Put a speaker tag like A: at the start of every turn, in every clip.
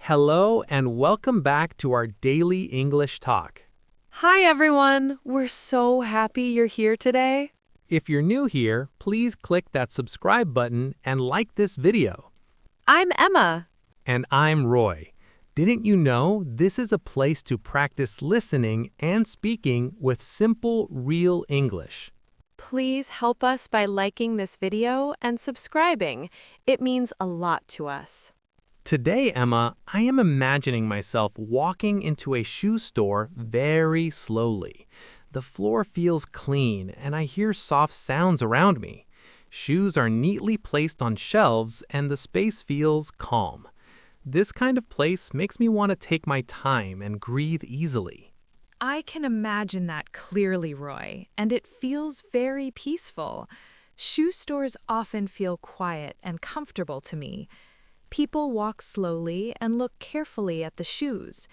A: Hello and welcome back to our daily English talk.
B: Hi, everyone. We're so happy you're here today.
A: If you're new here, please click that subscribe button and like this video.
B: I'm Emma.
A: And I'm Roy. Didn't you know this is a place to practice listening and speaking with simple, real English?
B: Please help us by liking this video and subscribing. It means a lot to us.
A: Today, Emma, I am imagining myself walking into a shoe store very slowly. The floor feels clean and I hear soft sounds around me. Shoes are neatly placed on shelves and the space feels calm. This kind of place makes me want to take my time and breathe easily.
B: I can imagine that clearly, Roy, and it feels very peaceful. Shoe stores often feel quiet and comfortable to me. People walk slowly and look carefully at the shoes.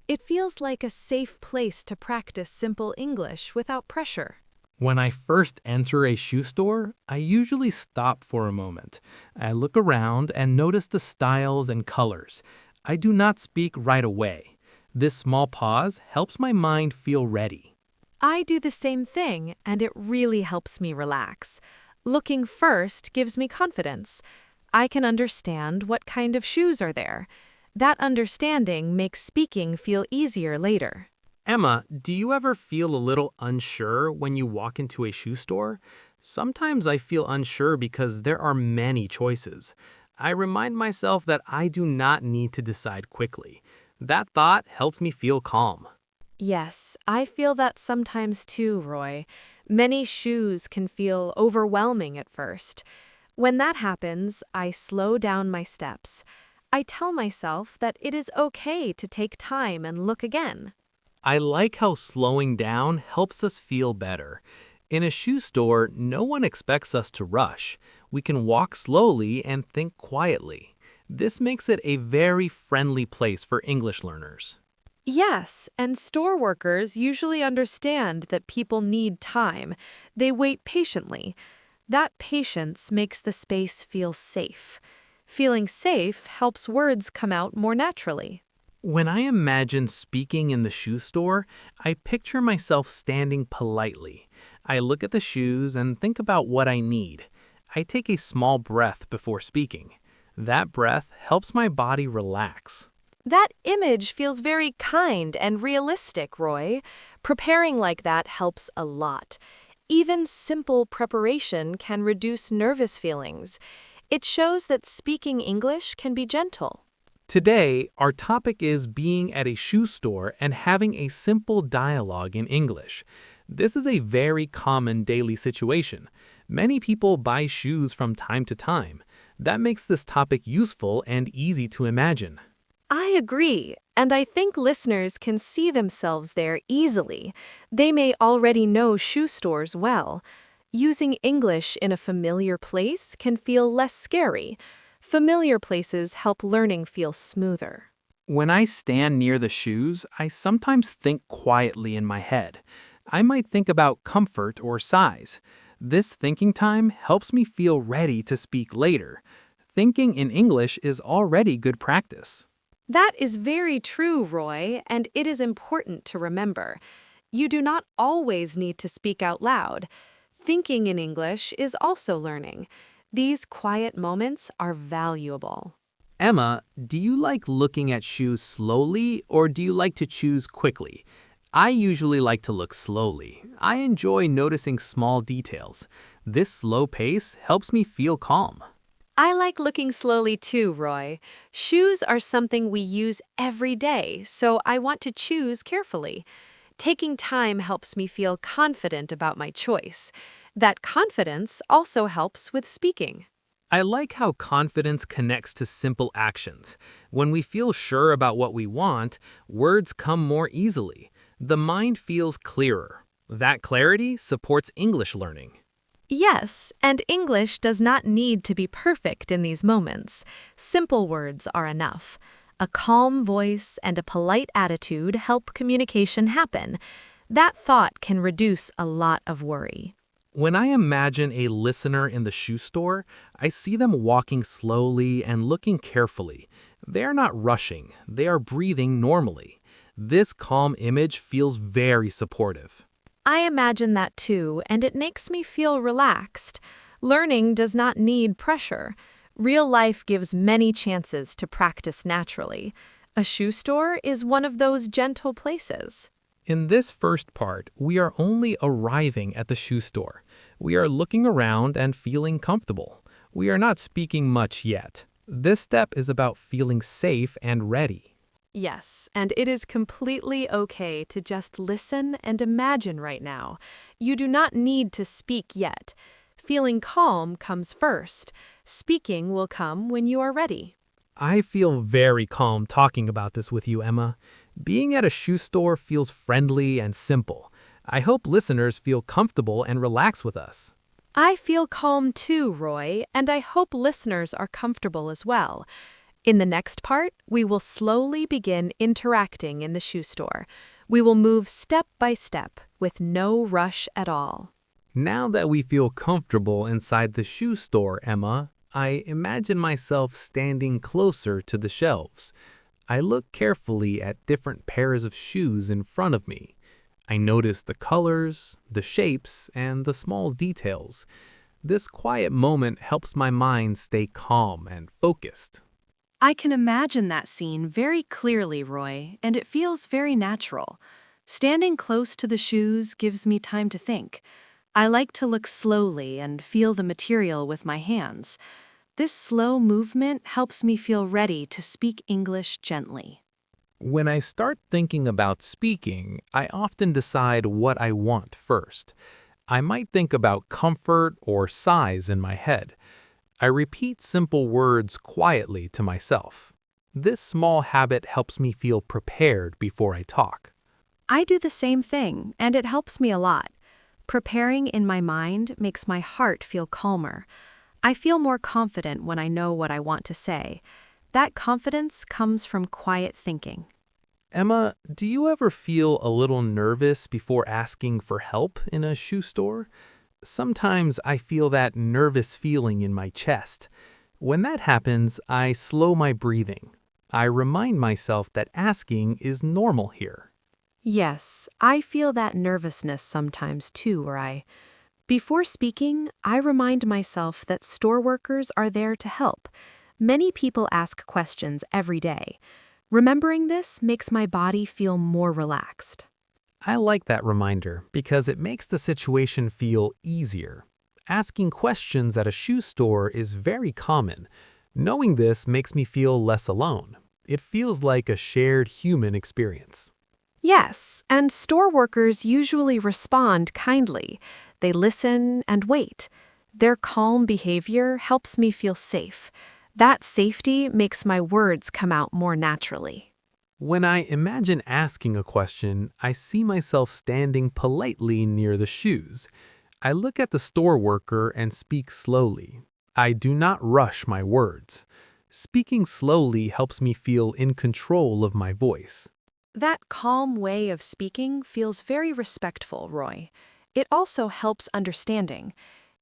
B: It feels like a safe place to practice simple English without pressure.
A: When I first enter a shoe store, I usually stop for a moment. I look around and notice the styles and colors. I do not speak right away. This small pause helps my mind feel ready.
B: I do the same thing, and it really helps me relax. Looking first gives me confidence. I can understand what kind of shoes are there. That understanding makes speaking feel easier later.
A: Emma, do you ever feel a little unsure when you walk into a shoe store? Sometimes I feel unsure because there are many choices. I remind myself that I do not need to decide quickly. That thought helps me feel calm.
B: Yes, I feel that sometimes too, Roy. Many shoes can feel overwhelming at first. When that happens, I slow down my steps. I tell myself that it is okay to take time and look again.
A: I like how slowing down helps us feel better. In a shoe store, no one expects us to rush. We can walk slowly and think quietly. This makes it a very friendly place for English learners.
B: Yes, and store workers usually understand that people need time. They wait patiently. That patience makes the space feel safe. Feeling safe helps words come out more naturally.
A: When I imagine speaking in the shoe store, I picture myself standing politely. I look at the shoes and think about what I need. I take a small breath before speaking. That breath helps my body relax.
B: That image feels very kind and realistic, Roy. Preparing like that helps a lot. Even simple preparation can reduce nervous feelings. It shows that speaking English can be gentle.
A: Today, our topic is being at a shoe store and having a simple dialogue in English. This is a very common daily situation. Many people buy shoes from time to time. That makes this topic useful and easy to imagine.
B: I agree, and I think listeners can see themselves there easily. They may already know shoe stores well. Using English in a familiar place can feel less scary. Familiar places help learning feel smoother.
A: When I stand near the shoes, I sometimes think quietly in my head. I might think about comfort or size. This thinking time helps me feel ready to speak later. Thinking in English is already good practice.
B: That is very true, Roy, and it is important to remember. You do not always need to speak out loud. Thinking in English is also learning. These quiet moments are valuable.
A: Emma, do you like looking at shoes slowly or do you like to choose quickly? I usually like to look slowly. I enjoy noticing small details. This slow pace helps me feel calm.
B: I like looking slowly too, Roy. Shoes are something we use every day, so I want to choose carefully. Taking time helps me feel confident about my choice. That confidence also helps with speaking.
A: I like how confidence connects to simple actions. When we feel sure about what we want, words come more easily. The mind feels clearer. That clarity supports English learning.
B: Yes, and English does not need to be perfect in these moments. Simple words are enough. A calm voice and a polite attitude help communication happen. That thought can reduce a lot of worry.
A: When I imagine a listener in the shoe store, I see them walking slowly and looking carefully. They are not rushing, they are breathing normally. This calm image feels very supportive.
B: I imagine that too, and it makes me feel relaxed. Learning does not need pressure. Real life gives many chances to practice naturally. A shoe store is one of those gentle places.
A: In this first part, we are only arriving at the shoe store. We are looking around and feeling comfortable. We are not speaking much yet. This step is about feeling safe and ready.
B: Yes, and it is completely okay to just listen and imagine right now. You do not need to speak yet. Feeling calm comes first. Speaking will come when you are ready.
A: I feel very calm talking about this with you, Emma. Being at a shoe store feels friendly and simple. I hope listeners feel comfortable and relaxed with us.
B: I feel calm too, Roy, and I hope listeners are comfortable as well. In the next part, we will slowly begin interacting in the shoe store. We will move step by step with no rush at all.
A: Now that we feel comfortable inside the shoe store, Emma, I imagine myself standing closer to the shelves. I look carefully at different pairs of shoes in front of me. I notice the colors, the shapes, and the small details. This quiet moment helps my mind stay calm and focused.
B: I can imagine that scene very clearly, Roy, and it feels very natural. Standing close to the shoes gives me time to think. I like to look slowly and feel the material with my hands. This slow movement helps me feel ready to speak English gently.
A: When I start thinking about speaking, I often decide what I want first. I might think about comfort or size in my head. I repeat simple words quietly to myself. This small habit helps me feel prepared before I talk.
B: I do the same thing, and it helps me a lot. Preparing in my mind makes my heart feel calmer. I feel more confident when I know what I want to say. That confidence comes from quiet thinking.
A: Emma, do you ever feel a little nervous before asking for help in a shoe store? Sometimes I feel that nervous feeling in my chest. When that happens, I slow my breathing. I remind myself that asking is normal here.
B: Yes, I feel that nervousness sometimes too, Roy. Before speaking, I remind myself that store workers are there to help. Many people ask questions every day. Remembering this makes my body feel more relaxed.
A: I like that reminder because it makes the situation feel easier. Asking questions at a shoe store is very common. Knowing this makes me feel less alone. It feels like a shared human experience.
B: Yes, and store workers usually respond kindly. They listen and wait. Their calm behavior helps me feel safe. That safety makes my words come out more naturally.
A: When I imagine asking a question, I see myself standing politely near the shoes. I look at the store worker and speak slowly. I do not rush my words. Speaking slowly helps me feel in control of my voice.
B: That calm way of speaking feels very respectful, Roy. It also helps understanding.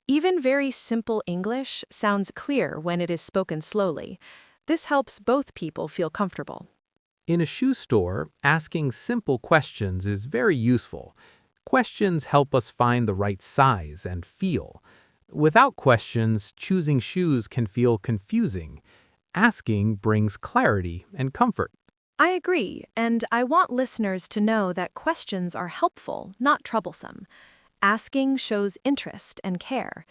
B: Even very simple English sounds clear when it is spoken slowly. This helps both people feel comfortable.
A: In a shoe store, asking simple questions is very useful. Questions help us find the right size and feel. Without questions, choosing shoes can feel confusing. Asking brings clarity and comfort.
B: I agree, and I want listeners to know that questions are helpful, not troublesome. Asking shows interest and care.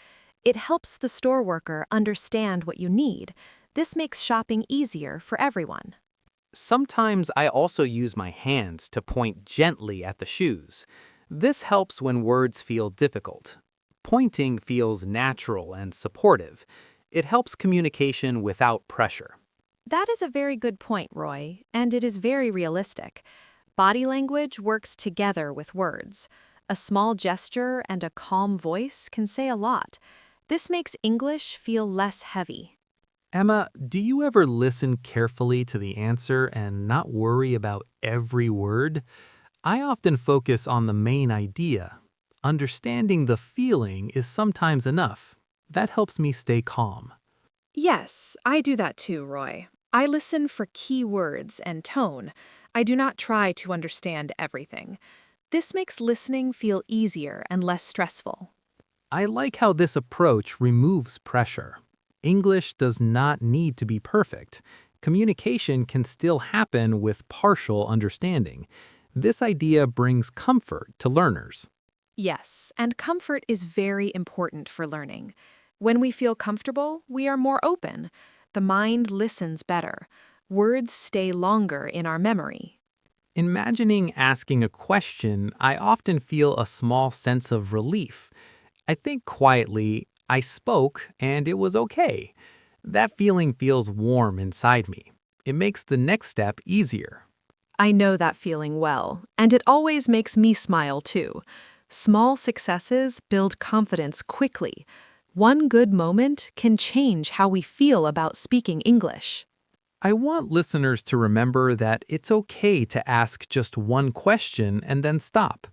B: It helps the store worker understand what you need. This makes shopping easier for everyone.
A: Sometimes I also use my hands to point gently at the shoes. This helps when words feel difficult. Pointing feels natural and supportive. It helps communication without pressure.
B: That is a very good point, Roy, and it is very realistic. Body language works together with words. A small gesture and a calm voice can say a lot. This makes English feel less heavy.
A: Emma, do you ever listen carefully to the answer and not worry about every word? I often focus on the main idea. Understanding the feeling is sometimes enough. That helps me stay calm.
B: Yes, I do that too, Roy. I listen for key words and tone. I do not try to understand everything. This makes listening feel easier and less stressful.
A: I like how this approach removes pressure. English does not need to be perfect. Communication can still happen with partial understanding. This idea brings comfort to learners.
B: Yes, and comfort is very important for learning. When we feel comfortable, we are more open. The mind listens better. Words stay longer in our memory.
A: Imagining asking a question, I often feel a small sense of relief. I think quietly, I spoke and it was okay. That feeling feels warm inside me. It makes the next step easier.
B: I know that feeling well, and it always makes me smile too. Small successes build confidence quickly. One good moment can change how we feel about speaking English.
A: I want listeners to remember that it's okay to ask just one question and then stop.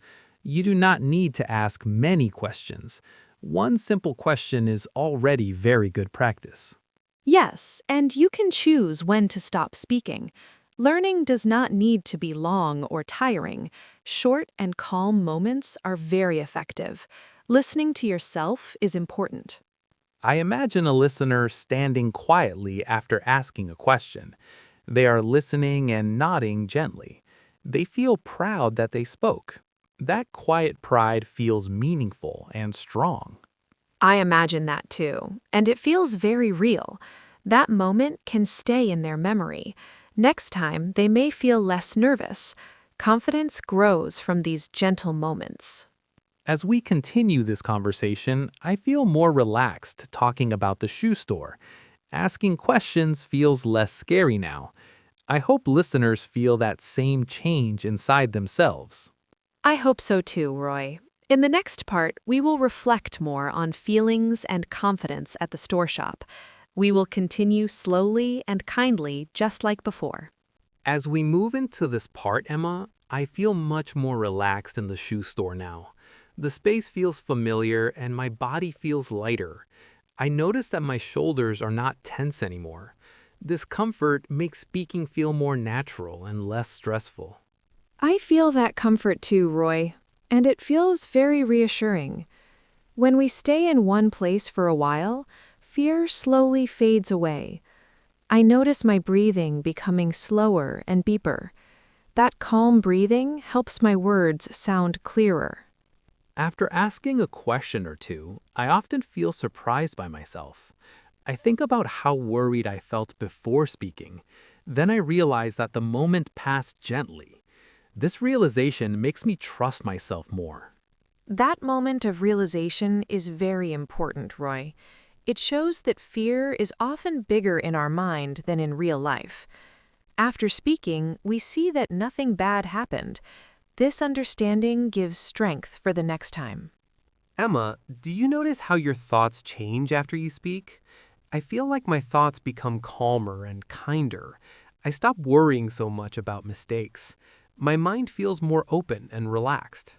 A: You do not need to ask many questions. One simple question is already very good practice.
B: Yes, and you can choose when to stop speaking. Learning does not need to be long or tiring. Short and calm moments are very effective. Listening to yourself is important.
A: I imagine a listener standing quietly after asking a question. They are listening and nodding gently. They feel proud that they spoke. That quiet pride feels meaningful and strong.
B: I imagine that too, and it feels very real. That moment can stay in their memory. Next time, they may feel less nervous. Confidence grows from these gentle moments.
A: As we continue this conversation, I feel more relaxed talking about the shoe store. Asking questions feels less scary now. I hope listeners feel that same change inside themselves.
B: I hope so too, Roy. In the next part, we will reflect more on feelings and confidence at the store shop. We will continue slowly and kindly, just like before.
A: As we move into this part, Emma, I feel much more relaxed in the shoe store now. The space feels familiar and my body feels lighter. I notice that my shoulders are not tense anymore. This comfort makes speaking feel more natural and less stressful.
B: I feel that comfort too, Roy, and it feels very reassuring. When we stay in one place for a while, fear slowly fades away. I notice my breathing becoming slower and deeper. That calm breathing helps my words sound clearer.
A: After asking a question or two, I often feel surprised by myself. I think about how worried I felt before speaking. Then I realize that the moment passed gently. This realization makes me trust myself more.
B: That moment of realization is very important, Roy. It shows that fear is often bigger in our mind than in real life. After speaking, we see that nothing bad happened. This understanding gives strength for the next time.
C: Emma, do you notice how your thoughts change after you speak? I feel like my thoughts become calmer and kinder. I stop worrying so much about mistakes. My mind feels more open and relaxed.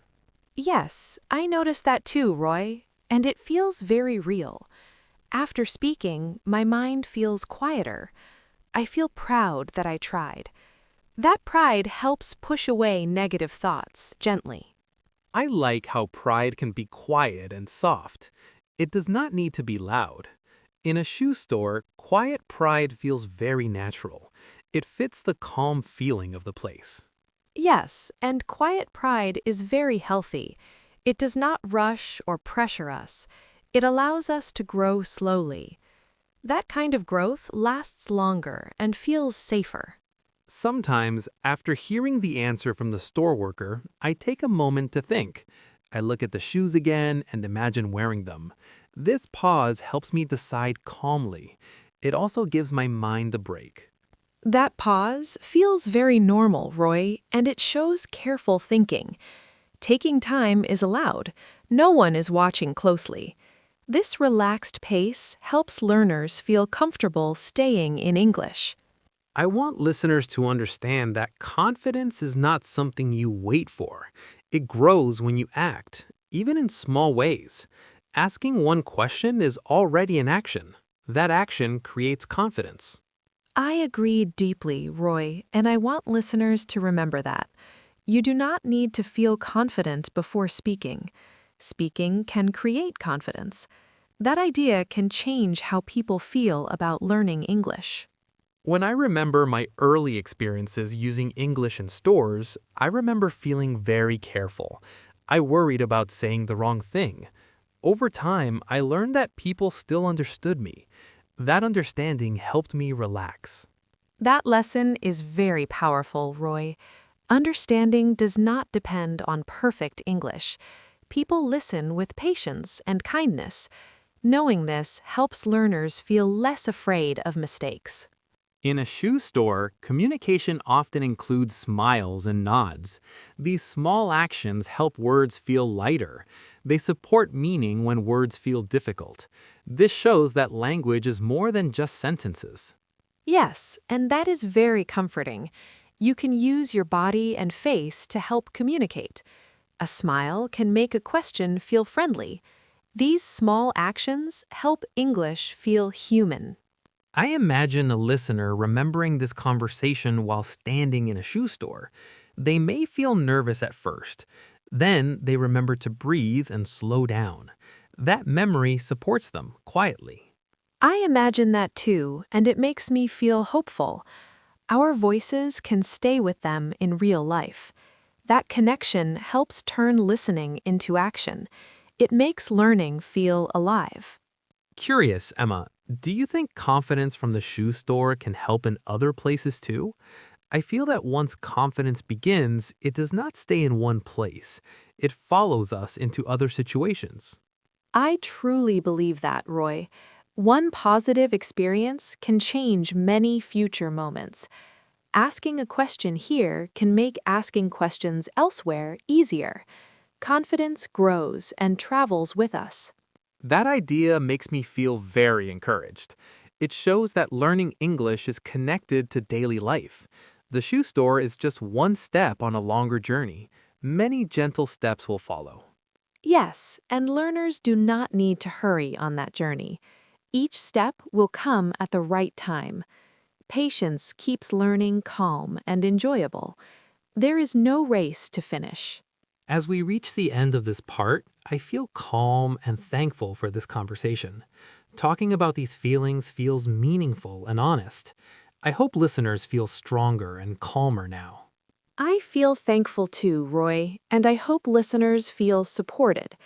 B: Yes, I notice that too, Roy, and it feels very real. After speaking, my mind feels quieter. I feel proud that I tried. That pride helps push away negative thoughts gently.
A: I like how pride can be quiet and soft. It does not need to be loud. In a shoe store, quiet pride feels very natural. It fits the calm feeling of the place.
B: Yes, and quiet pride is very healthy. It does not rush or pressure us. It allows us to grow slowly. That kind of growth lasts longer and feels safer.
A: Sometimes, after hearing the answer from the store worker, I take a moment to think. I look at the shoes again and imagine wearing them. This pause helps me decide calmly. It also gives my mind a break.
B: That pause feels very normal, Roy, and it shows careful thinking. Taking time is allowed. No one is watching closely. This relaxed pace helps learners feel comfortable staying in English.
A: I want listeners to understand that confidence is not something you wait for. It grows when you act, even in small ways. Asking one question is already an action. That action creates confidence.
B: I agree deeply, Roy, and I want listeners to remember that. You do not need to feel confident before speaking. Speaking can create confidence. That idea can change how people feel about learning English.
A: When I remember my early experiences using English in stores, I remember feeling very careful. I worried about saying the wrong thing. Over time, I learned that people still understood me. That understanding helped me relax.
B: That lesson is very powerful, Roy. Understanding does not depend on perfect English. People listen with patience and kindness. Knowing this helps learners feel less afraid of mistakes.
A: In a shoe store, communication often includes smiles and nods. These small actions help words feel lighter. They support meaning when words feel difficult. This shows that language is more than just sentences.
B: Yes, and that is very comforting. You can use your body and face to help communicate. A smile can make a question feel friendly. These small actions help English feel human.
A: I imagine a listener remembering this conversation while standing in a shoe store. They may feel nervous at first. Then they remember to breathe and slow down. That memory supports them quietly.
B: I imagine that too, and it makes me feel hopeful. Our voices can stay with them in real life. That connection helps turn listening into action. It makes learning feel alive.
A: Curious, Emma, do you think confidence from the shoe store can help in other places too? I feel that once confidence begins, it does not stay in one place. It follows us into other situations.
B: I truly believe that, Roy. One positive experience can change many future moments. Asking a question here can make asking questions elsewhere easier. Confidence grows and travels with us.
A: That idea makes me feel very encouraged. It shows that learning English is connected to daily life. The shoe store is just one step on a longer journey. Many gentle steps will follow.
B: Yes, and learners do not need to hurry on that journey. Each step will come at the right time. Patience keeps learning calm and enjoyable. There is no race to finish.
A: As we reach the end of this part, I feel calm and thankful for this conversation. Talking about these feelings feels meaningful and honest. I hope listeners feel stronger and calmer now.
B: I feel thankful too, Roy, and I hope listeners feel supported.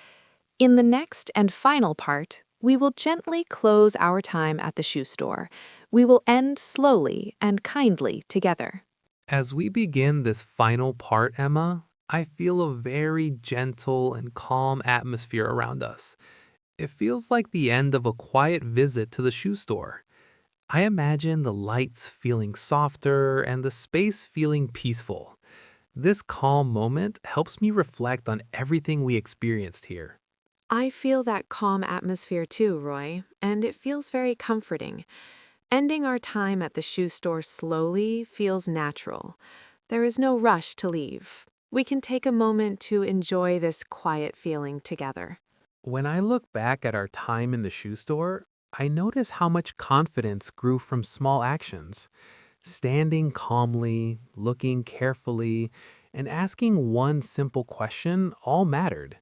B: In the next and final part, we will gently close our time at the shoe store. We will end slowly and kindly together.
A: As we begin this final part, Emma, I feel a very gentle and calm atmosphere around us. It feels like the end of a quiet visit to the shoe store. I imagine the lights feeling softer and the space feeling peaceful. This calm moment helps me reflect on everything we experienced here.
B: I feel that calm atmosphere too, Roy, and it feels very comforting. Ending our time at the shoe store slowly feels natural. There is no rush to leave. We can take a moment to enjoy this quiet feeling together.
A: When I look back at our time in the shoe store, I notice how much confidence grew from small actions. Standing calmly, looking carefully, and asking one simple question all mattered.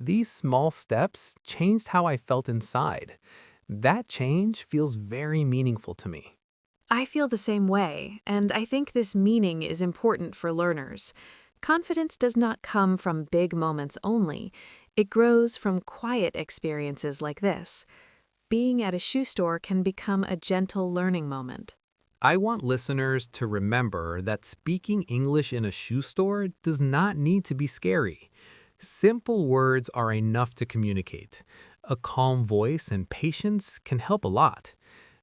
A: These small steps changed how I felt inside. That change feels very meaningful to me.
B: I feel the same way, and I think this meaning is important for learners. Confidence does not come from big moments only. It grows from quiet experiences like this. Being at a shoe store can become a gentle learning moment.
A: I want listeners to remember that speaking English in a shoe store does not need to be scary. Simple words are enough to communicate. A calm voice and patience can help a lot.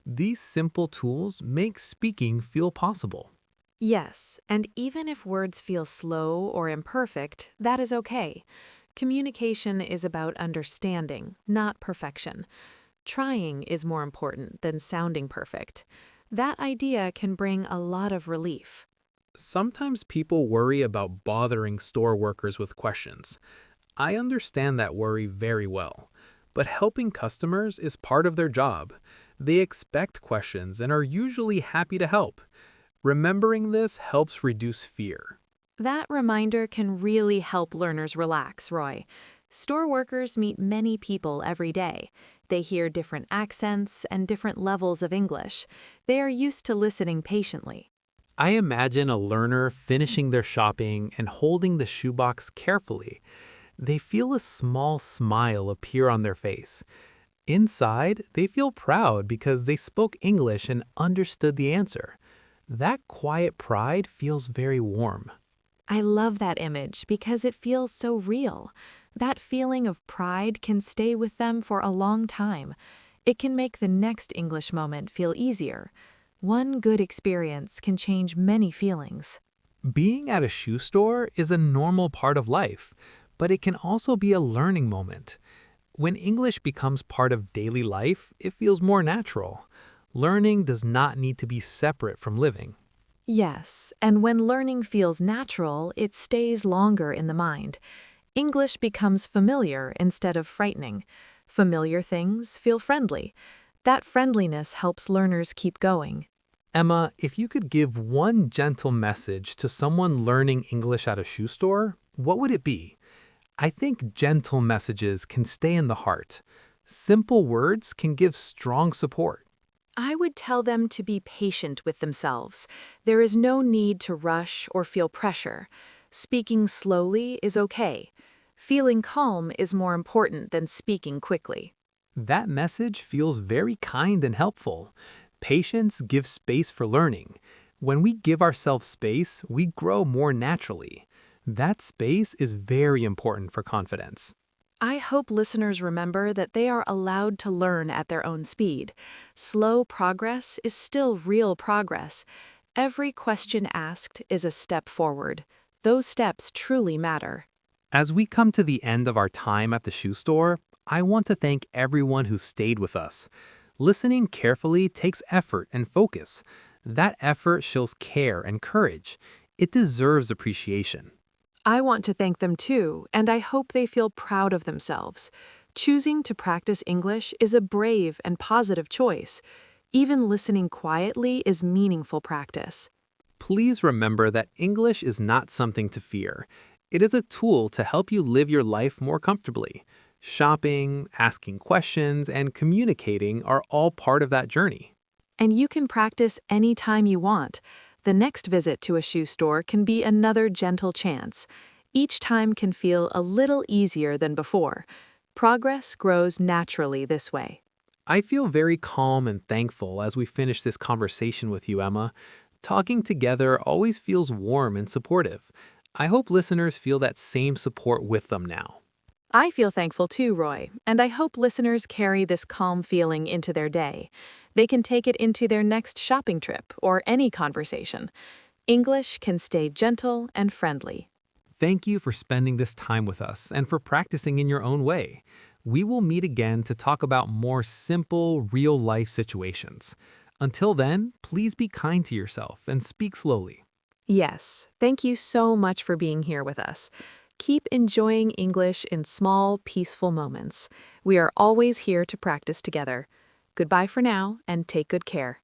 A: These simple tools make speaking feel possible.
B: Yes, and even if words feel slow or imperfect, that is okay. Communication is about understanding, not perfection. Trying is more important than sounding perfect. That idea can bring a lot of relief.
A: Sometimes people worry about bothering store workers with questions. I understand that worry very well, but helping customers is part of their job. They expect questions and are usually happy to help. Remembering this helps reduce fear.
B: That reminder can really help learners relax, Roy. Store workers meet many people every day. They hear different accents and different levels of English. They are used to listening patiently.
A: I imagine a learner finishing their shopping and holding the shoebox carefully. They feel a small smile appear on their face. Inside, they feel proud because they spoke English and understood the answer. That quiet pride feels very warm.
B: I love that image because it feels so real. That feeling of pride can stay with them for a long time. It can make the next English moment feel easier. One good experience can change many feelings.
A: Being at a shoe store is a normal part of life, but it can also be a learning moment. When English becomes part of daily life, it feels more natural. Learning does not need to be separate from living.
B: Yes, and when learning feels natural, it stays longer in the mind. English becomes familiar instead of frightening. Familiar things feel friendly. That friendliness helps learners keep going.
A: Emma, if you could give one gentle message to someone learning English at a shoe store, what would it be? I think gentle messages can stay in the heart. Simple words can give strong support.
B: I would tell them to be patient with themselves. There is no need to rush or feel pressure. Speaking slowly is okay. Feeling calm is more important than speaking quickly.
A: That message feels very kind and helpful. Patience gives space for learning. When we give ourselves space, we grow more naturally. That space is very important for confidence.
B: I hope listeners remember that they are allowed to learn at their own speed. Slow progress is still real progress. Every question asked is a step forward. Those steps truly matter.
A: As we come to the end of our time at the shoe store, I want to thank everyone who stayed with us. Listening carefully takes effort and focus. That effort shows care and courage. It deserves appreciation.
B: I want to thank them too, and I hope they feel proud of themselves. Choosing to practice English is a brave and positive choice. Even listening quietly is meaningful practice.
A: Please remember that English is not something to fear. It is a tool to help you live your life more comfortably. Shopping, asking questions, and communicating are all part of that journey.
B: And you can practice anytime you want. The next visit to a shoe store can be another gentle chance. Each time can feel a little easier than before. Progress grows naturally this way.
A: I feel very calm and thankful as we finish this conversation with you, Emma. Talking together always feels warm and supportive. I hope listeners feel that same support with them now.
B: I feel thankful too, Roy, and I hope listeners carry this calm feeling into their day. They can take it into their next shopping trip or any conversation. English can stay gentle and friendly.
A: Thank you for spending this time with us and for practicing in your own way. We will meet again to talk about more simple, real life situations. Until then, please be kind to yourself and speak slowly.
B: Yes, thank you so much for being here with us. Keep enjoying English in small, peaceful moments. We are always here to practice together. Goodbye for now, and take good care.